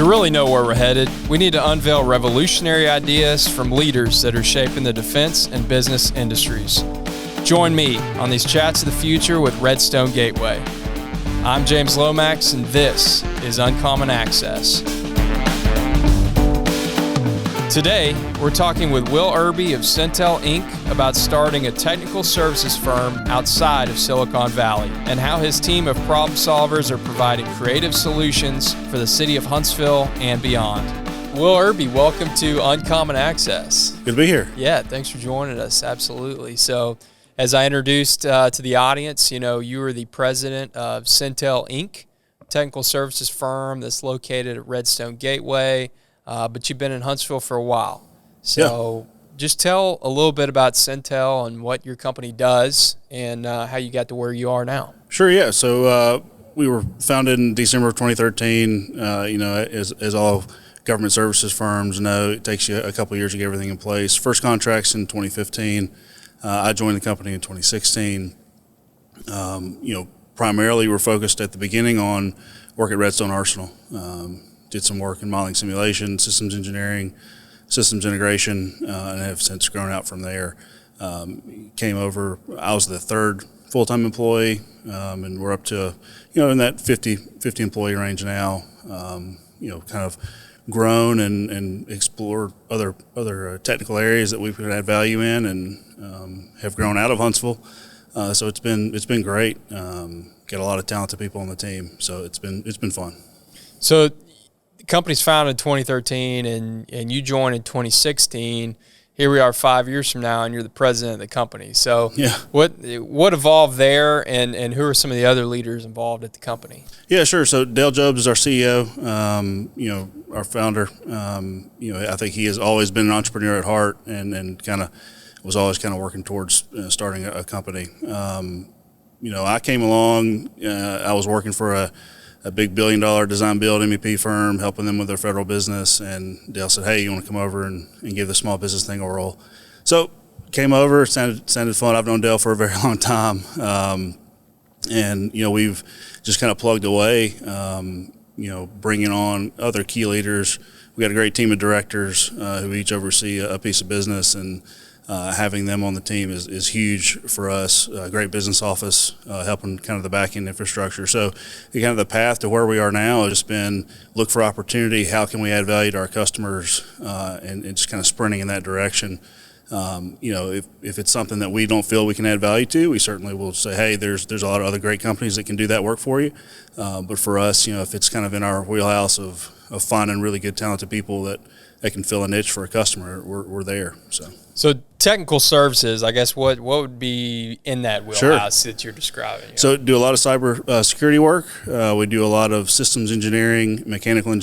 To really know where we're headed, we need to unveil revolutionary ideas from leaders that are shaping the defense and business industries. Join me on these Chats of the Future with Redstone Gateway. I'm James Lomax, and this is Uncommon Access. Today, we're talking with Will Irby of Cintel Inc. about starting a technical services firm outside of Silicon Valley and how his team of problem solvers are providing creative solutions for the city of Huntsville and beyond. Will Irby, welcome to Uncommon Access. Good to be here. Yeah, thanks for joining us. Absolutely. So, as I introduced to the audience, you are the president of Cintel Inc., a technical services firm that's located at Redstone Gateway. But you've been in Huntsville for a while. So just tell a little bit about Centel and what your company does and how you got to where you are now. Sure, yeah. So we were founded in December of 2013. As all government services firms know, it takes you a couple of years to get everything in place. First contracts in 2015. I joined the company in 2016. Primarily we're focused at the beginning on work at Redstone Arsenal. Did some work in modeling simulation, systems engineering, systems integration, and have since grown out from there. Came over, I was the third full-time employee, and we're up to, in that 50 employee range now, kind of grown and explored other technical areas that we could add value in, and have grown out of Huntsville. So it's been great. Got a lot of talented people on the team, so it's been fun. So the company's founded in 2013 and you joined in 2016. Here we are 5 years from now and you're the president of the company. So yeah. What evolved there and who are some of the other leaders involved at the company? Yeah, sure. So Dale Jobs is our CEO, our founder. I think he has always been an entrepreneur at heart and kind of was always kind of working towards starting a company. I came along, I was working for a big $1 billion design build MEP firm, helping them with their federal business. And Dale said, hey, you want to come over and give the small business thing a whirl? So came over, sounded fun. I've known Dale for a very long time. We've just kind of plugged away, bringing on other key leaders. We got a great team of directors who each oversee a piece of business, and having them on the team is huge for us. Great business office, helping kind of the back end infrastructure. So kind of the path to where we are now has just been look for opportunity. How can we add value to our customers, and just kind of sprinting in that direction. If it's something that we don't feel we can add value to, we certainly will say, hey, there's a lot of other great companies that can do that work for you. But for us, if it's kind of in our wheelhouse of finding really good, talented people that can fill a niche for a customer, we're there. So technical services, I guess, what would be in that wheelhouse that you're describing? So do a lot of cyber security work. We do a lot of systems engineering, mechanical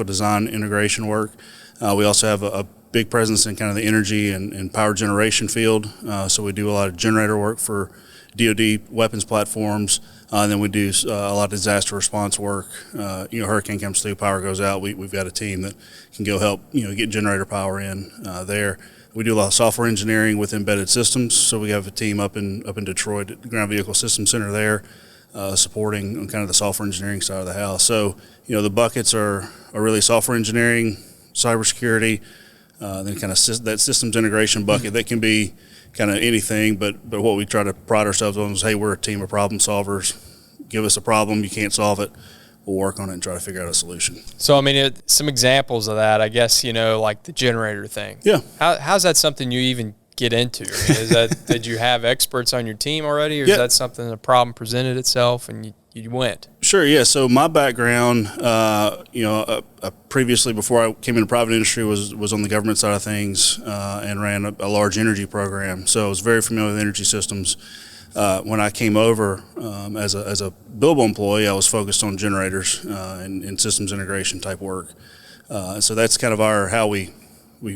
design, integration work. We also have a big presence in kind of the energy and power generation field. So we do a lot of generator work for DoD weapons platforms. And then we do a lot of disaster response work. Hurricane comes through, power goes out. We've got a team that can go help, get generator power in there. We do a lot of software engineering with embedded systems. So we have a team up in Detroit at the Ground Vehicle Systems Center there, supporting kind of the software engineering side of the house. So, the buckets are really software engineering, cybersecurity, then kind of that systems integration bucket that can be kind of anything, but what we try to pride ourselves on is, hey, we're a team of problem solvers. Give us a problem, you can't solve it, we'll work on it and try to figure out a solution. So, some examples of that, I guess, like the generator thing. Yeah. How's that something you even get into? Did you have experts on your team already, or is that something, a problem presented itself and you went? Sure, yeah. So my background, previously before I came into private industry was on the government side of things and ran a large energy program. So I was very familiar with energy systems. When I came over as a billable employee, I was focused on generators and systems integration type work. So that's kind of how we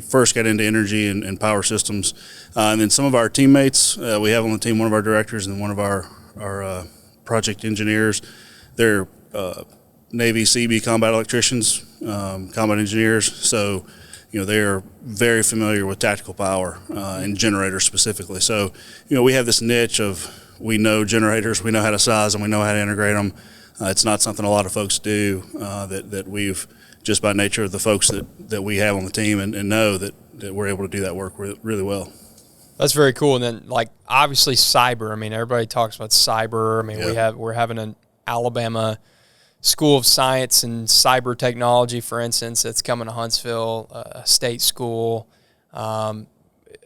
first got into energy and power systems. And then some of our teammates, we have on the team one of our directors and one of our project engineers. They're Navy CB combat electricians, combat engineers. So, they're very familiar with tactical power and generators specifically. So, we have this niche of we know generators, we know how to size them, we know how to integrate them. It's not something a lot of folks do, that we've, just by nature of the folks that we have on the team and know that we're able to do that work really well. That's very cool. And then, like, obviously cyber. I mean, everybody talks about cyber. I mean, we're having an Alabama School of Science and Cyber Technology, for instance, that's coming to Huntsville, a state school. A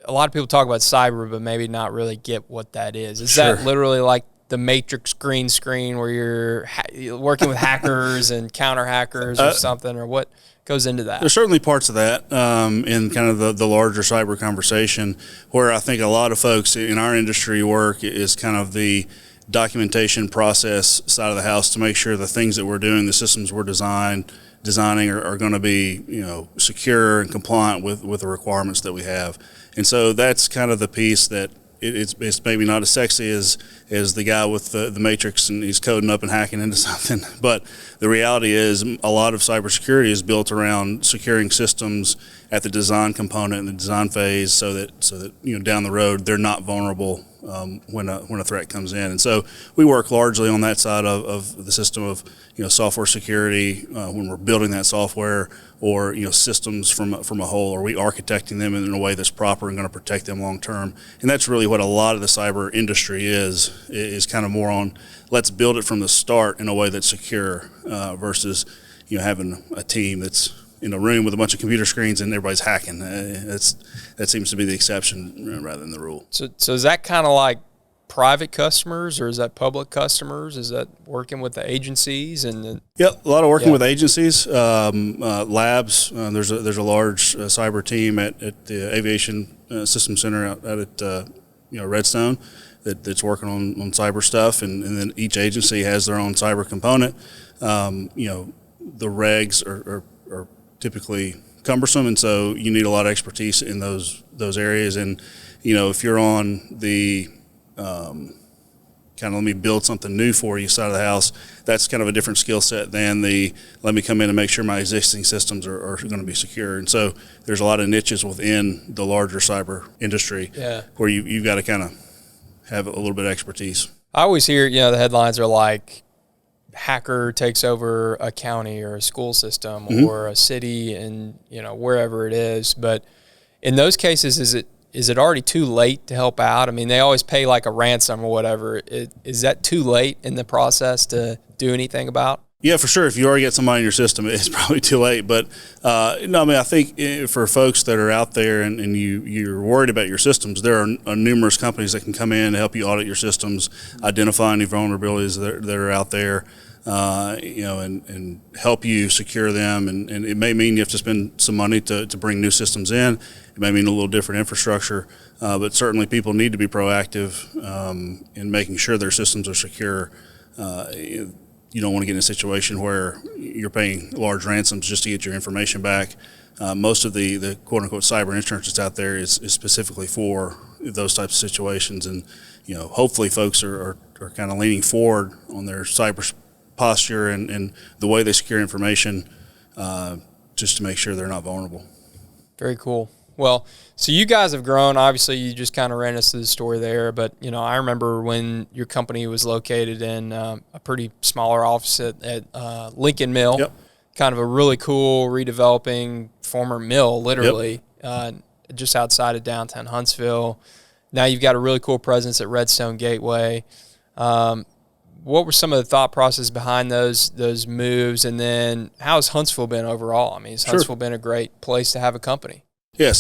lot of people talk about cyber, but maybe not really get what that is. Is that literally like the Matrix green screen where you're working with hackers and counter hackers or something, or what goes into that? There's certainly parts of that in kind of the larger cyber conversation, where I think a lot of folks in our industry work is kind of the documentation process side of the house to make sure the things that we're doing, the systems we're designing are going to be, secure and compliant with the requirements that we have. And so that's kind of the piece that it's maybe not as sexy as the guy with the Matrix and he's coding up and hacking into something. But the reality is a lot of cybersecurity is built around securing systems at the design component and the design phase so that down the road they're not vulnerable when a threat comes in. And so we work largely on that side of the system of software security when we're building that software, or systems from a whole. Are we architecting them in a way that's proper and going to protect them long term? And that's really what a lot of the cyber industry is kind of more on, let's build it from the start in a way that's secure versus having a team that's in a room with a bunch of computer screens and everybody's hacking. That seems to be the exception rather than the rule. So is that kind of like private customers, or is that public customers? Is that working with the agencies? And a lot of working with agencies, labs. There's a large cyber team at the Aviation Systems Center out at Redstone that's working on cyber stuff, and then each agency has their own cyber component. The regs are typically cumbersome, and so you need a lot of expertise in those areas. And if you're on the kind of let me build something new for you side of the house, that's kind of a different skill set than the let me come in and make sure my existing systems are going to be secure. And so there's a lot of niches within the larger cyber industry where you've got to kind of have a little bit of expertise. I always hear, the headlines are like, hacker takes over a county or a school system or a city, and wherever it is. But in those cases, is it already too late to help out? I mean, they always pay like a ransom or whatever. Is that too late in the process to do anything about? Yeah, for sure. If you already get somebody in your system, it's probably too late. But I think for folks that are out there and you're worried about your systems, there are numerous companies that can come in and help you audit your systems, identify any vulnerabilities that are out there, and help you secure them. And it may mean you have to spend some money to bring new systems in. It may mean a little different infrastructure, but certainly people need to be proactive in making sure their systems are secure. You don't want to get in a situation where you're paying large ransoms just to get your information back. Most of the quote-unquote cyber insurance that's out there is specifically for those types of situations. And, hopefully folks are kind of leaning forward on their cyber posture and the way they secure information just to make sure they're not vulnerable. Very cool. Well, so you guys have grown. Obviously, you just kind of ran us through the story there. But, I remember when your company was located in a pretty smaller office at Lincoln Mill. Yep. Kind of a really cool redeveloping former mill, literally, just outside of downtown Huntsville. Now you've got a really cool presence at Redstone Gateway. What were some of the thought process behind those moves? And then how has Huntsville been overall? I mean, has Huntsville been a great place to have a company? Yeah,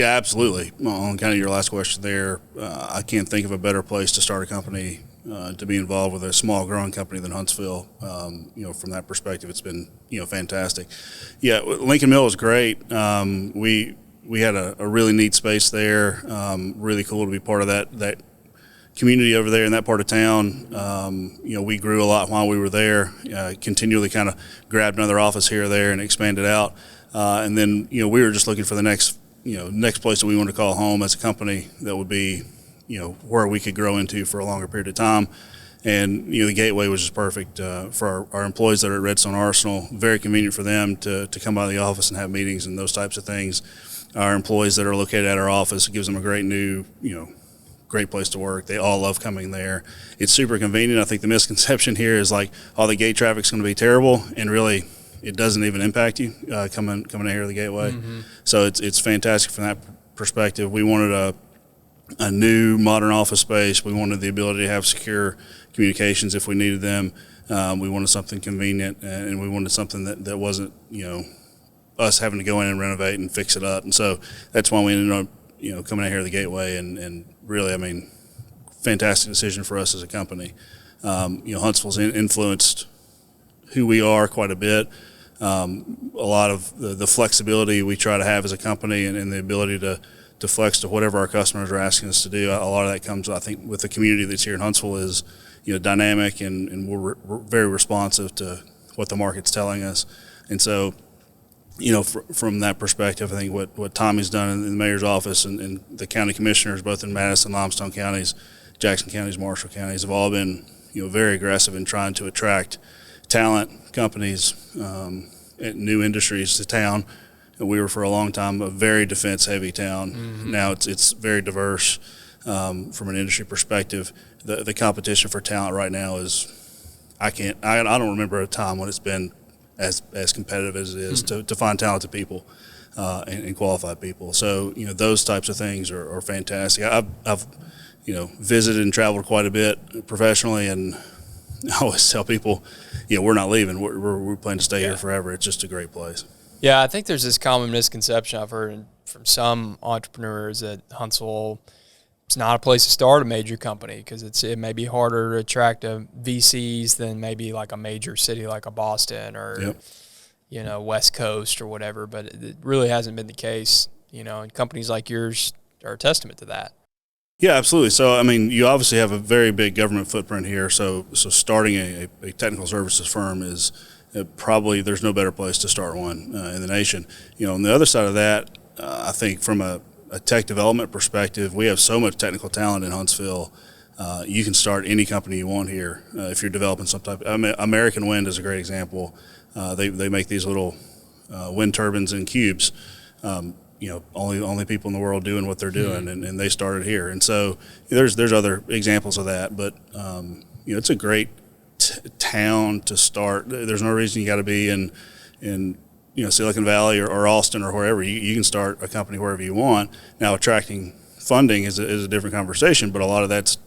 absolutely. On kind of your last question there, I can't think of a better place to start a company, to be involved with a small growing company than Huntsville. From that perspective, it's been, fantastic. Yeah, Lincoln Mill was great. We had a really neat space there, really cool to be part of that community over there in that part of town. We grew a lot while we were there, continually kind of grabbed another office here or there and expanded out. And then, we were just looking for the next place that we wanted to call home as a company that would be, where we could grow into for a longer period of time. And, the Gateway was just perfect for our employees that are at Redstone Arsenal. Very convenient for them to come by the office and have meetings and those types of things. Our employees that are located at our office, it gives them a great new, great place to work. They all love coming there. It's super convenient. I think the misconception here is like all the gate traffic's going to be terrible, and really it doesn't even impact you coming in here to the Gateway. Mm-hmm. So it's fantastic from that perspective. We wanted a new modern office space. We wanted the ability to have secure communications if we needed them. We wanted something convenient, and we wanted something that wasn't, us having to go in and renovate and fix it up. And so that's why we ended up, coming out here to the Gateway, and really, fantastic decision for us as a company. Huntsville's influenced who we are quite a bit. A lot of the flexibility we try to have as a company, and the ability to flex to whatever our customers are asking us to do. A lot of that comes, I think, with the community that's here in Huntsville is, dynamic, and we're very responsive to what the market's telling us. And so, from that perspective, I think what Tommy's done in the mayor's office and the county commissioners, both in Madison, Limestone counties, Jackson counties, Marshall counties, have all been, very aggressive in trying to attract talent, companies, and new industries to town. And we were for a long time a very defense-heavy town. Mm-hmm. Now it's very diverse from an industry perspective. The competition for talent right now is, I don't remember a time when it's been as competitive as it is to find talented people and qualified people. So those types of things are fantastic. I've visited and traveled quite a bit professionally, and I always tell people, we're not leaving. We're planning to stay here forever. It's just a great place. Yeah, I think there's this common misconception I've heard from some entrepreneurs that Huntsville is not a place to start a major company because it may be harder to attract VCs than maybe like a major city like a Boston or West Coast or whatever. But it really hasn't been the case. And companies like yours are a testament to that. Yeah, absolutely. So, you obviously have a very big government footprint here. So starting a technical services firm is probably, there's no better place to start one in the nation. On the other side of that, I think from a tech development perspective, we have so much technical talent in Huntsville. You can start any company you want here if you're developing some type. American Wind is a great example. They make these little wind turbines in cubes. Only people in the world doing what they're doing, and they started here. And so there's other examples of that, but it's a great town to start. There's no reason you got to be in Silicon Valley or Austin or wherever. You can start a company wherever you want. Now, attracting funding is a different conversation, but a lot of that's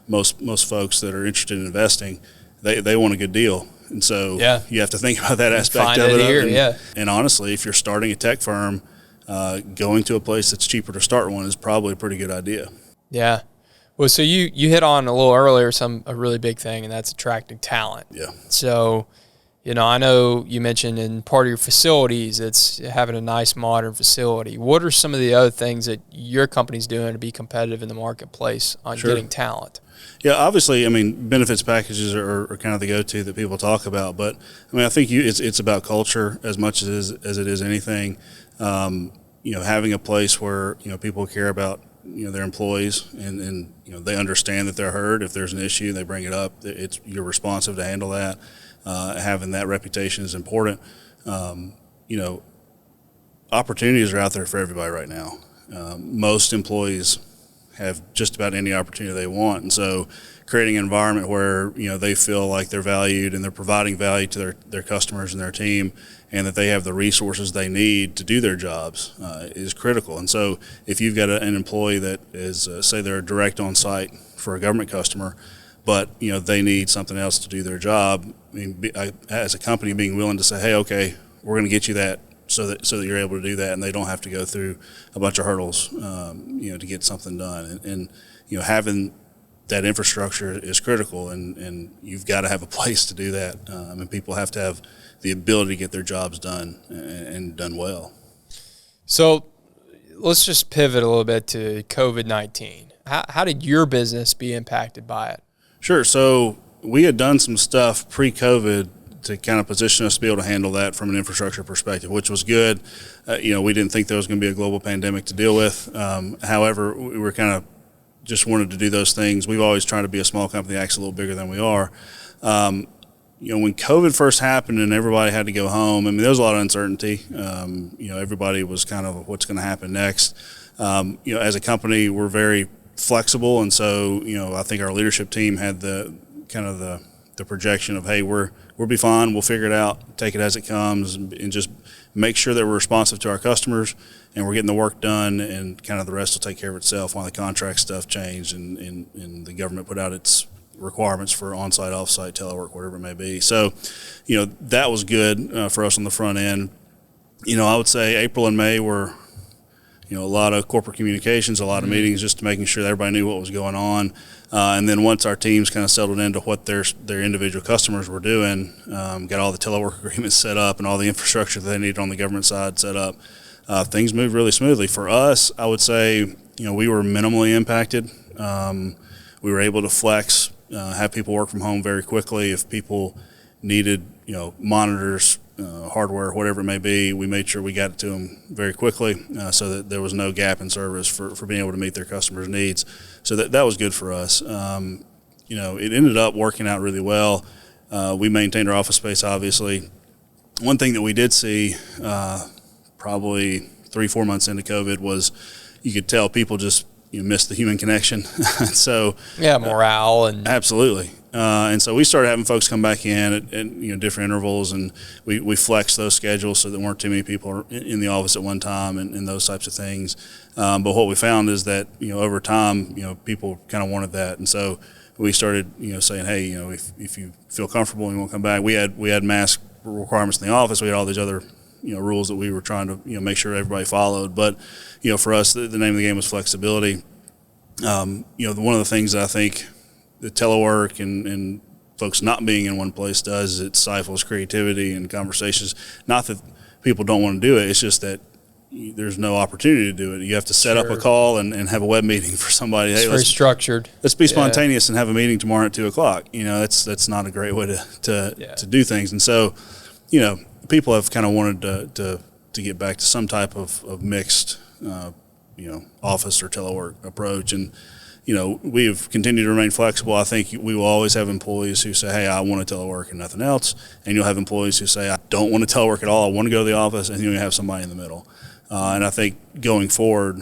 most folks that are interested in investing, they want a good deal. And so you have to think about that aspect of it. Here, and honestly, if you're starting a tech firm, going to a place that's cheaper to start one is probably a pretty good idea. Yeah. Well, so you hit on a little earlier a really big thing, and that's attracting talent. Yeah. So, I know you mentioned in part of your facilities, it's having a nice modern facility. What are some of the other things that your company's doing to be competitive in the marketplace on getting talent? Yeah, obviously, benefits packages are kind of the go-to that people talk about, but I think it's about culture as much as it is anything. Having a place where people care about their employees and they understand that they're heard. If there's an issue, they bring it up. You're responsive to handle that. Having that reputation is important. Opportunities are out there for everybody right now. Most employees have just about any opportunity they want, and so creating an environment where they feel like they're valued and they're providing value to their customers and their team, and that they have the resources they need to do their jobs is critical. And so if you've got an employee that is, say they're direct on site for a government customer, but they need something else to do their job, as a company being willing to say, hey, okay, we're going to get you that so that you're able to do that, and they don't have to go through a bunch of hurdles to get something done. And having that infrastructure is critical, and you've got to have a place to do that. People have to have the ability to get their jobs done and done well. So let's just pivot a little bit to COVID-19. How did your business be impacted by it? Sure. So we had done some stuff pre-COVID to kind of position us to be able to handle that from an infrastructure perspective, which was good. We didn't think there was going to be a global pandemic to deal with. However, we were kind of just wanted to do those things. We've always tried to be a small company that acts a little bigger than we are. When COVID first happened and everybody had to go home, there was a lot of uncertainty. Everybody was kind of what's going to happen next. As a company, we're very flexible. And so, I think our leadership team had the projection of, hey, we'll be fine. We'll figure it out, take it as it comes, and just make sure that we're responsive to our customers and we're getting the work done, and kind of the rest will take care of itself while the contract stuff changed and the government put out its requirements for on-site, off-site, telework, whatever it may be. So, that was good for us on the front end. I would say April and May were, a lot of corporate communications, a lot of meetings, just making sure that everybody knew what was going on. And then once our teams kind of settled into what their individual customers were doing, got all the telework agreements set up and all the infrastructure that they needed on the government side set up, things moved really smoothly. For us, I would say, we were minimally impacted. We were able to flex, have people work from home very quickly. If people needed, monitors, hardware, whatever it may be, we made sure we got it to them very quickly, so that there was no gap in service for being able to meet their customers' needs. So that was good for us. It ended up working out really well. We maintained our office space, obviously. One thing that we did see probably 3-4 months into COVID was you could tell people just missed the human connection. So morale and absolutely. And so we started having folks come back in at different intervals, and we flexed those schedules so there weren't too many people in the office at one time and those types of things. But what we found is that over time people kind of wanted that, and so we started saying, hey, if you feel comfortable and you want to come back, we had mask requirements in the office. We had all these other rules that we were trying to make sure everybody followed. But for us, the name of the game was flexibility. One of the things that I think the telework and folks not being in one place does is it stifles creativity and conversations. Not that people don't want to do it, it's just that there's no opportunity to do it. You have to set up a call and have a web meeting for somebody. It's very structured. Let's be spontaneous and have a meeting tomorrow at 2:00. That's not a great way to do things. And so, people have kind of wanted to get back to some type of mixed, office or telework approach. And, we've continued to remain flexible. I think we will always have employees who say, hey, I want to telework and nothing else. And you'll have employees who say, I don't want to telework at all. I want to go to the office. And you'll have somebody in the middle. And I think going forward,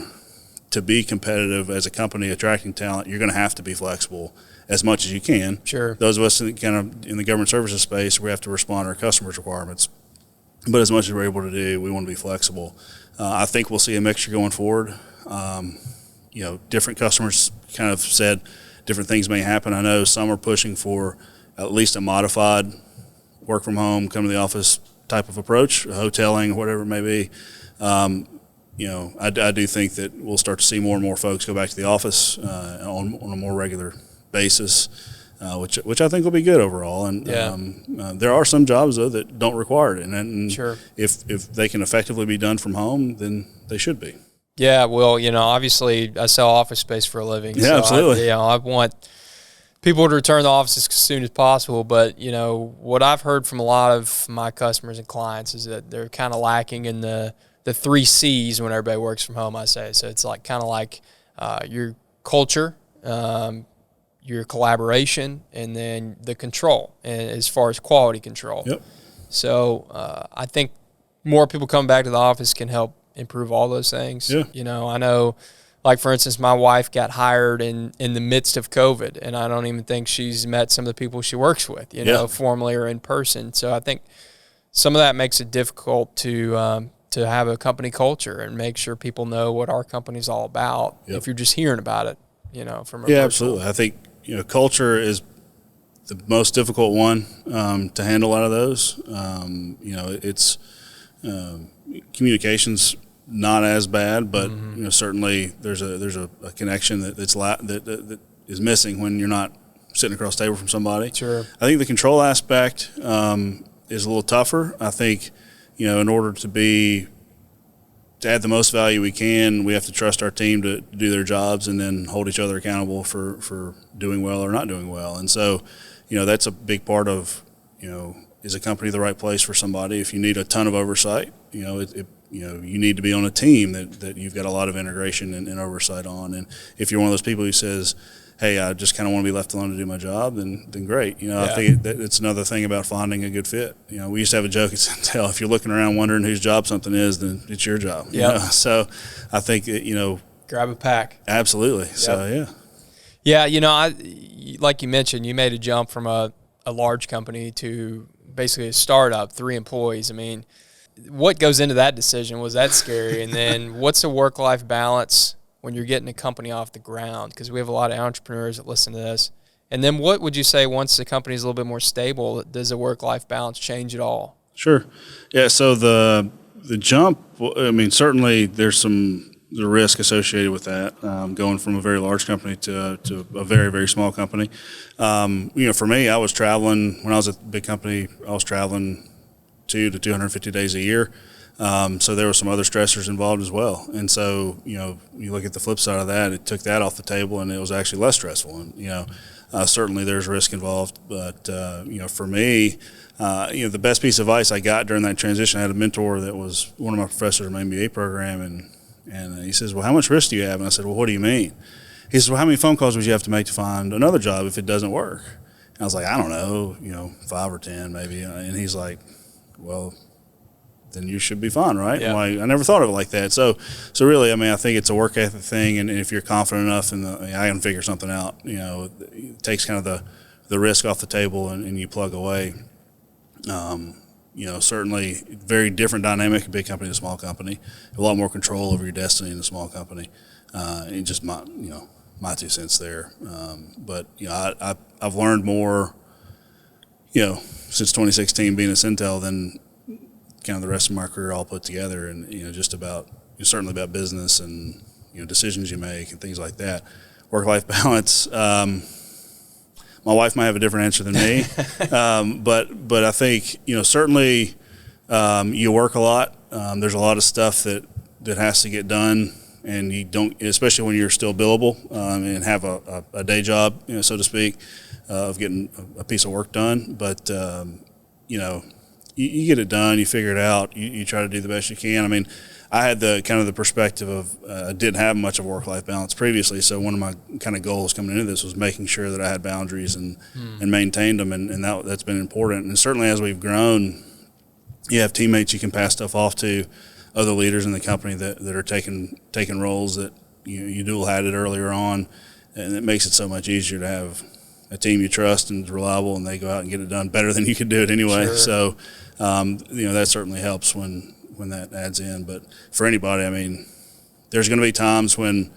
to be competitive as a company attracting talent, you're going to have to be flexible as much as you can. Sure. Those of us in the government services space, we have to respond to our customers' requirements. But as much as we're able to do, we want to be flexible. I think we'll see a mixture going forward. Different customers kind of said different things may happen. I know some are pushing for at least a modified work from home, come to the office type of approach, hoteling, whatever it may be. I do think that we'll start to see more and more folks go back to the office on a more regular basis, which I think will be good overall. And there are some jobs though that don't require it, and sure, if they can effectively be done from home, then they should be. Yeah, well, obviously I sell office space for a living. Yeah, so absolutely. I want people to return to the office as soon as possible. But, what I've heard from a lot of my customers and clients is that they're kind of lacking in the 3 C's when everybody works from home, I say. So it's kind of your culture, your collaboration, and then the control, and as far as quality control. Yep. So I think more people coming back to the office can help improve all those things. Yeah. I know, like, for instance, my wife got hired in the midst of COVID, and I don't even think she's met some of the people she works with, formally or in person. So I think some of that makes it difficult to have a company culture and make sure people know what our company's all about. Yep. If you're just hearing about it, from a yeah, personal. absolutely. I think culture is the most difficult one to handle out of those. It's communications not as bad, but certainly there's a connection that is missing when you're not sitting across the table from somebody. Sure. I think the control aspect is a little tougher. I think in order to add the most value we can, we have to trust our team to do their jobs and then hold each other accountable for doing well or not doing well. And so, that's a big part of, is a company the right place for somebody? If you need a ton of oversight, you need to be on a team that you've got a lot of integration and oversight on. And if you're one of those people who says, hey, I just kind of want to be left alone to do my job, then great. I think it's another thing about finding a good fit. We used to have a joke at Centel, if you're looking around wondering whose job something is, then it's your job. Yeah. So I think that, grab a pack. Absolutely. Yep. So, yeah. Yeah, like you mentioned, you made a jump from a large company to basically a startup, 3 employees. I mean, what goes into that decision? Was that scary? And then what's the work-life balance when you're getting a company off the ground? Because we have a lot of entrepreneurs that listen to this. And then what would you say once the company is a little bit more stable, does the work-life balance change at all? Sure. Yeah, so the jump, I mean, certainly there's the risk associated with that, going from a very large company to a very, very small company. For me, I was traveling, when I was at a big company, I was traveling 200 to 250 days a year. So there were some other stressors involved as well. And so, you look at the flip side of that, it took that off the table and it was actually less stressful. And, certainly there's risk involved, but, for me, the best piece of advice I got during that transition, I had a mentor that was one of my professors in my MBA program, and he says, well, how much risk do you have? And I said, well, what do you mean? He says, well, how many phone calls would you have to make to find another job if it doesn't work? And I was like, I don't know, 5 or 10 maybe. And he's like, well, then you should be fine, right? Yeah. I never thought of it like that. So really, I mean, I think it's a work ethic thing, and if you're confident enough I can figure something out, it takes kind of the risk off the table and you plug away. Certainly very different dynamic, a big company to a small company. A lot more control over your destiny in a small company. And just my 2 cents there. But I've learned more, since 2016 being at Cintel than kind of the rest of my career all put together, and just about certainly about business and decisions you make and things like that. Work-life balance. My wife might have a different answer than me, but I think certainly you work a lot. There's a lot of stuff that has to get done, and you don't, especially when you're still billable and have a day job, so to speak, of getting a piece of work done. But you get it done, you figure it out, you try to do the best you can. I mean, I had the kind of the perspective of I didn't have much of a work-life balance previously, so one of my kind of goals coming into this was making sure that I had boundaries and maintained them, and that's been important. And certainly as we've grown, you have teammates you can pass stuff off to, other leaders in the company that are taking roles that you dual-hatted earlier on, and it makes it so much easier to have a team you trust and is reliable, and they go out and get it done better than you could do it anyway. Sure. So, that certainly helps when that adds in. But for anybody, I mean, there's going to be times when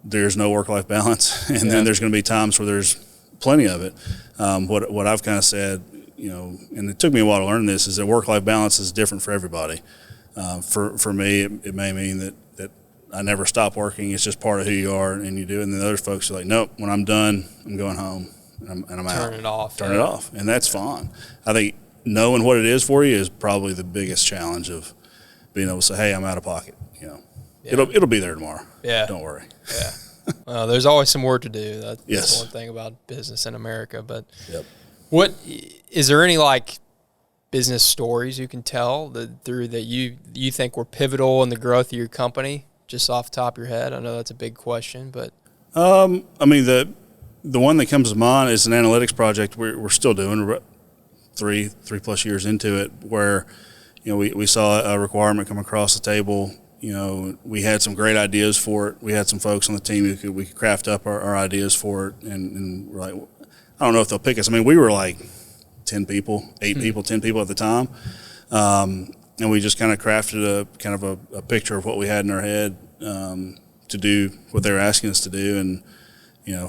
there's no work-life balance, and then there's going to be times where there's plenty of it. What I've kind of said, and it took me a while to learn this, is that work-life balance is different for everybody. For me, it may mean that I never stop working. It's just part of who you are, and you do. And then other folks are like, nope, when I'm done, I'm going home, and I'm out. Turn it off. Turn it off, and that's fine. I think knowing what it is for you is probably the biggest challenge of being able to say, hey, I'm out of pocket. It'll be there tomorrow. Yeah. Don't worry. Yeah. Well, there's always some work to do. That's yes. one thing about business in America. But yep. What is there any business stories you can tell that you think were pivotal in the growth of your company? Just off the top of your head, I know that's a big question, but I mean the one that comes to mind is an analytics project we're still doing, 3+ years into it, where we saw a requirement come across the table. We had some great ideas for it. We had some folks on the team who we could craft up our ideas for it, and we're like, I don't know if they'll pick us. I mean, we were like 10 people, 8 people, 10 people at the time. And we just kind of crafted a picture of what we had in our head to do what they were asking us to do, and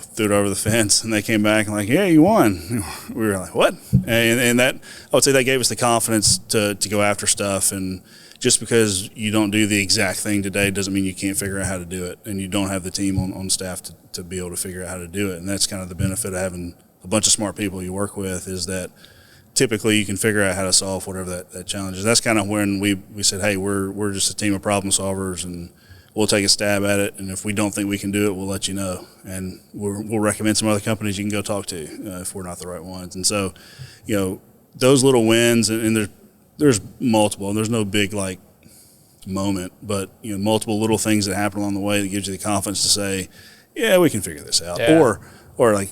threw it over the fence. And they came back and like, yeah, you won. We were like, what? And that, I would say that gave us the confidence to go after stuff. And just because you don't do the exact thing today doesn't mean you can't figure out how to do it, and you don't have the team on staff to be able to figure out how to do it. And that's kind of the benefit of having a bunch of smart people you work with, is that typically you can figure out how to solve whatever that challenge is. That's kind of when we said, hey, we're just a team of problem solvers, and we'll take a stab at it, and if we don't think we can do it, we'll let you know, and we'll recommend some other companies you can go talk to if we're not the right ones. And so, those little wins, and there's multiple, and there's no big moment, but multiple little things that happen along the way that gives you the confidence to say, yeah, we can figure this out, or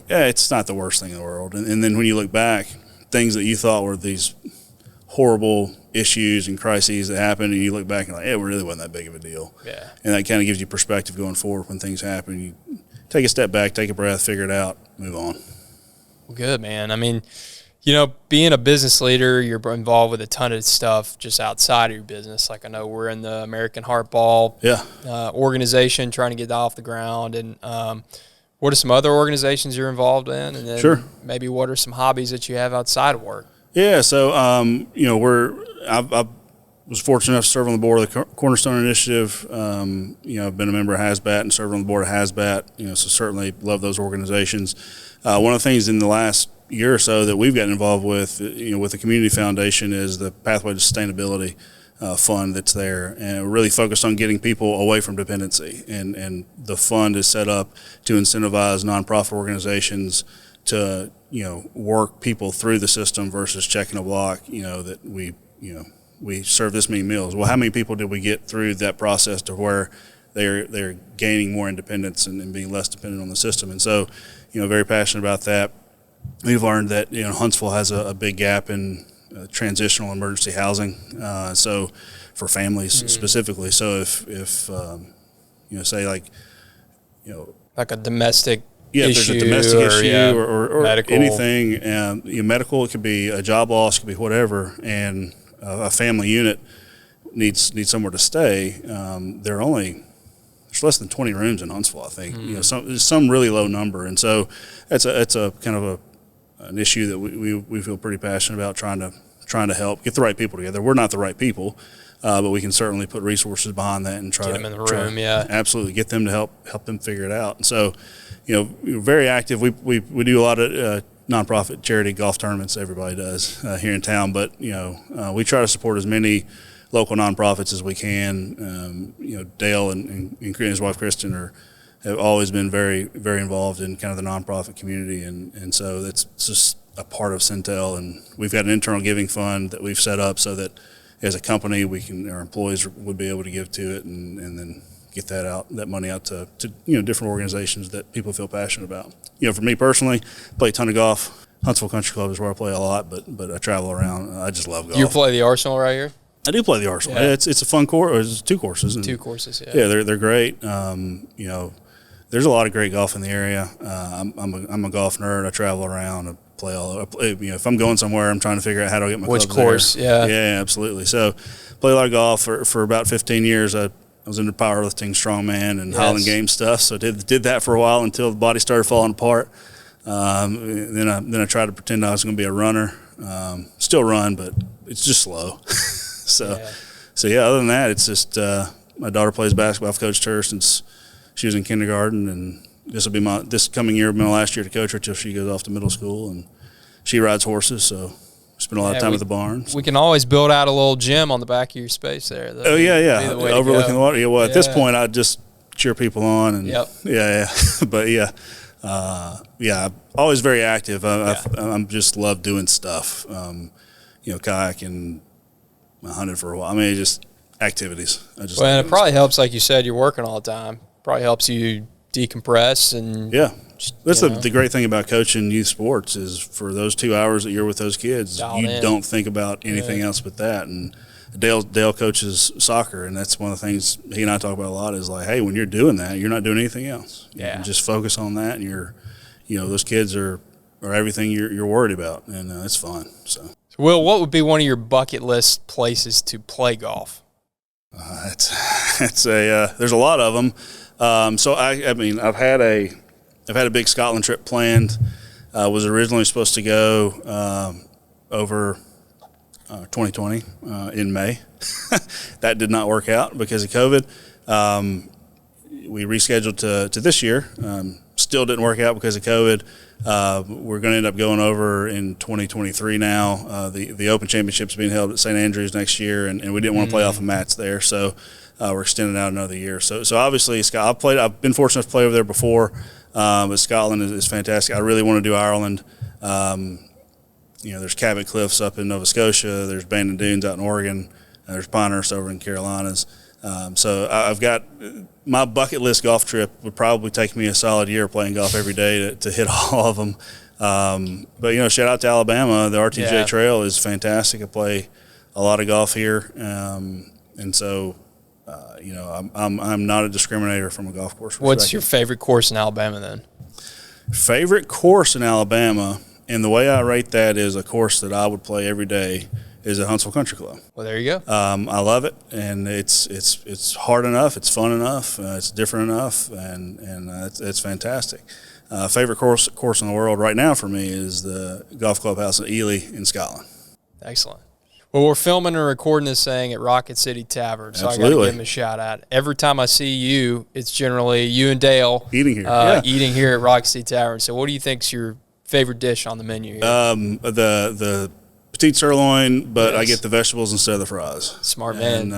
it's not the worst thing in the world. And then when you look back, things that you thought were these horrible issues and crises that happen, and you look back and like, it really wasn't that big of a deal. Yeah. And that kind of gives you perspective going forward when things happen. You take a step back, take a breath, figure it out, move on. Well, good, man. I mean, being a business leader, you're involved with a ton of stuff just outside of your business. Like I know we're in the American Heartball organization trying to get that off the ground. And what are some other organizations you're involved in? And then Sure. maybe what are some hobbies that you have outside of work? Yeah, so I was fortunate enough to serve on the board of the Cornerstone Initiative. I've been a member of HASBAT and served on the board of HASBAT. So certainly love those organizations. One of the things in the last year or so that we've gotten involved with, with the Community Foundation, is the Pathway to Sustainability fund that's there, and we're really focused on getting people away from dependency. And the fund is set up to incentivize nonprofit organizations to work people through the system versus checking a block. That we serve this many meals. Well, how many people did we get through that process to where they're gaining more independence and being less dependent on the system? And so, very passionate about that. We've learned that Huntsville has a big gap in transitional emergency housing. So for families specifically. So if say like a domestic if issue, there's a domestic issue or medical. Anything, medical, it could be a job loss, it could be whatever, and a family unit needs somewhere to stay. There's less than 20 rooms in Huntsville, I think. Some really low number, and so it's a kind of an issue that we feel pretty passionate about, trying to help get the right people together. We're not the right people, but we can certainly put resources behind that and try get them in the room. Absolutely, get them to help them figure it out. And so, we're very active. We do a lot of nonprofit charity golf tournaments. Everybody does here in town, but we try to support as many local nonprofits as we can. Dale and his wife Kristen have always been very, very involved in kind of the nonprofit community, and so that's just a part of Cintel. And we've got an internal giving fund that we've set up so that as a company our employees would be able to give to it, and then get that money out to different organizations that people feel passionate about. For me personally, play a ton of golf. Huntsville Country Club is where I play a lot, but I travel around. I just love golf. You play the Arsenal right here? I do play the Arsenal. Yeah. It's a fun course. It's 2 courses. Two courses, yeah. Yeah, they're great. There's a lot of great golf in the area. I'm a golf nerd. I travel around. I play all over. If I'm going somewhere, I'm trying to figure out how to get my clubs which course. There. Yeah, absolutely. So, play a lot of golf for about 15 years. I was into powerlifting, strongman, and Highland Games stuff. So did that for a while until the body started falling apart. Then I tried to pretend I was going to be a runner. Still run, but it's just slow. So other than that, it's just my daughter plays basketball. I've coached her since she was in kindergarten, and this coming year will be my last year to coach her till she goes off to middle school. And she rides horses, so spend a lot of time at the barn. So. We can always build out a little gym on the back of your space there. Overlooking the water. Yeah, well, at this point, I just cheer people on, and but I'm always very active. I'm just love doing stuff. Kayaking, I hunted for a while. I mean, just activities. And it probably helps, like you said, you're working all the time. Probably helps you decompress and that's the great thing about coaching youth sports is for those 2 hours that you're with those kids, don't think about anything else but that. And Dale coaches soccer, and that's one of the things he and I talk about a lot is like, hey, when you're doing that, you're not doing anything else. You can just focus on that, and those kids are everything you're worried about, and it's fun. So, Will, what would be one of your bucket list places to play golf? There's a lot of them. So I've had a big Scotland trip planned. Was originally supposed to go over 2020 in May. That did not work out because of COVID. We rescheduled to this year. Still didn't work out because of COVID. We're going to end up going over in 2023 now. The Open Championship's being held at St. Andrews next year, and we didn't want to play off of mats there, so we're extending out another year. So obviously, I've been fortunate to play over there before, but Scotland is fantastic. I really want to do Ireland. There's Cabot Cliffs up in Nova Scotia. There's Bandon Dunes out in Oregon. There's Pinehurst over in Carolinas. So I've got my bucket list golf trip would probably take me a solid year playing golf every day to hit all of them. But, you know, shout out to Alabama. The RTJ Yeah. Trail is fantastic. I play a lot of golf here. And so, you know, I'm not a discriminator from a golf course perspective. What's your favorite course in Alabama then? Favorite course in Alabama, and the way I rate that is a course that I would play every day, is at Huntsville Country Club. Well, there you go. I love it, and it's hard enough, it's fun enough, it's different enough, and it's fantastic. Favorite course in the world right now for me is the golf clubhouse at Ely in Scotland. Excellent. Well, we're filming and recording this thing at Rocket City Tavern, so Absolutely. I got to give them a shout out. Every time I see you, it's generally you and Dale Eating here, eating here at Rocket City Tavern. So, what do you think's your favorite dish on the menu here? The petite sirloin, but Yes. I get the vegetables instead of the fries. Smart man.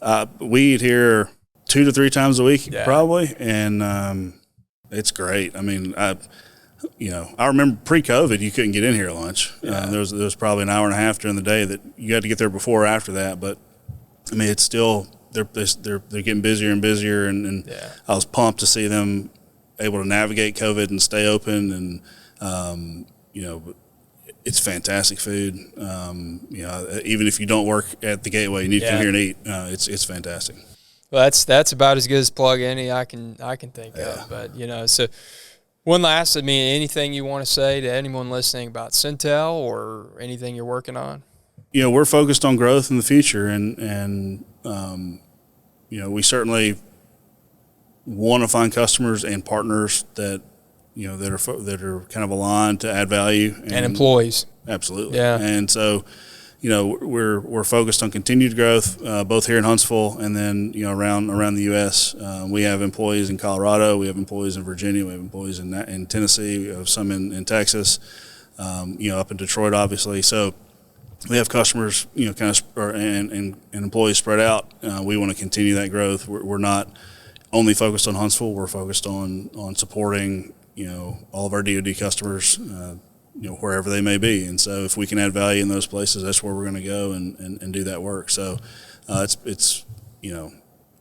And we eat here 2 to 3 times a week, Yeah. probably, and it's great. I mean, I remember pre-COVID, you couldn't get in here at lunch. Yeah. There was probably an hour and a half during the day that you had to get there before or after that. But I mean, it's still they're getting busier and busier, and Yeah. I was pumped to see them able to navigate COVID and stay open, and you know. It's fantastic food. You know, even if you don't work at the Gateway, you need to come Yeah. here and eat. It's fantastic. Well, that's about as good as plug any I can think of. But you know, so one last, I mean, anything you want to say to anyone listening about Cintel or anything you're working on? You know, we're focused on growth in the future, and you know, we certainly want to find customers and partners that, you know, that are kind of aligned to add value And employees. Absolutely. Yeah. And so, you know, we're focused on continued growth, both here in Huntsville and then, you know, around the U.S. We have employees in Colorado, we have employees in Virginia, we have employees in Tennessee, we have some in Texas, you know, up in Detroit, obviously. So we have customers, you know, kind of and employees spread out. We want to continue that growth. We're not only focused on Huntsville. We're focused on supporting, you know, all of our DoD customers, you know, wherever they may be. And so if we can add value in those places, that's where we're going to go and do that work. So it's you know,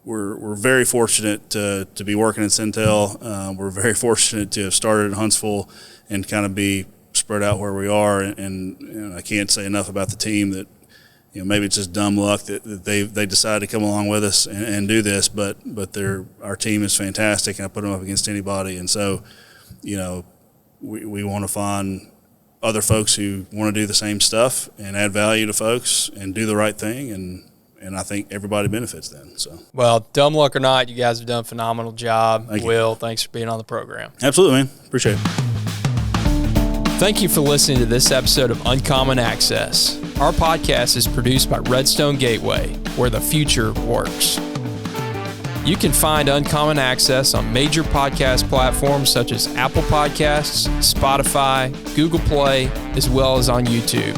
we're very fortunate to be working at Cintel. We're very fortunate to have started in Huntsville and kind of be spread out where we are. And I can't say enough about the team that, you know, maybe it's just dumb luck that they decided to come along with us and do this, but our team is fantastic, and I put them up against anybody. And so, you know, we want to find other folks who want to do the same stuff and add value to folks and do the right thing, and I think everybody benefits then. So, Well, dumb luck or not, you guys have done a phenomenal job. Thank you. Will, thanks for being on the program. absolutely, man, appreciate it. Thank you for listening to this episode of Uncommon Access. Our podcast is produced by Redstone Gateway, where the future works. You can find Uncommon Access on major podcast platforms such as Apple Podcasts, Spotify, Google Play, as well as on YouTube.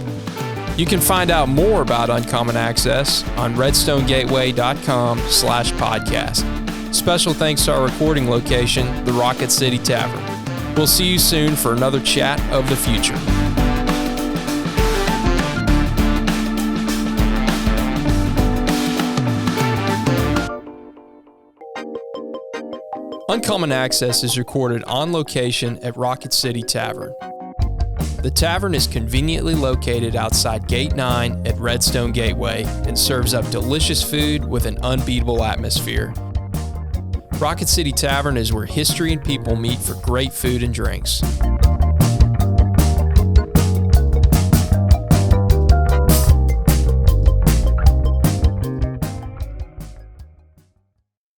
You can find out more about Uncommon Access on redstonegateway.com/podcast. Special thanks to our recording location, the Rocket City Tavern. We'll see you soon for another chat of the future. Uncommon Access is recorded on location at Rocket City Tavern. The tavern is conveniently located outside Gate 9 at Redstone Gateway and serves up delicious food with an unbeatable atmosphere. Rocket City Tavern is where history and people meet for great food and drinks.